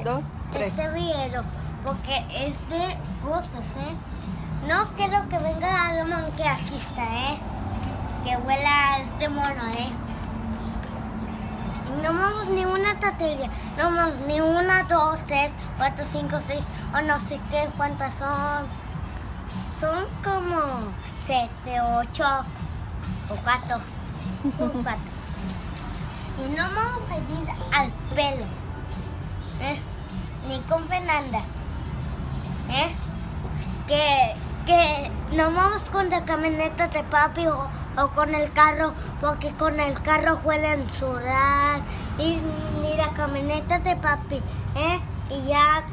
2, 3. Este video, porque es de cosas, No quiero que venga algo que aquí está, Que huela a este mono, No vamos ni una tatería, no vamos ni 1, 2, 3, 4, 5, 6, o no sé qué cuántas son. Son como 7, 8 o 4. Son 4. Y no vamos a ir al pelo, ni con Fernanda, que no vamos con la camioneta de papi o con el carro, porque con el carro huelen sudar, y ni la camioneta de papi, y ya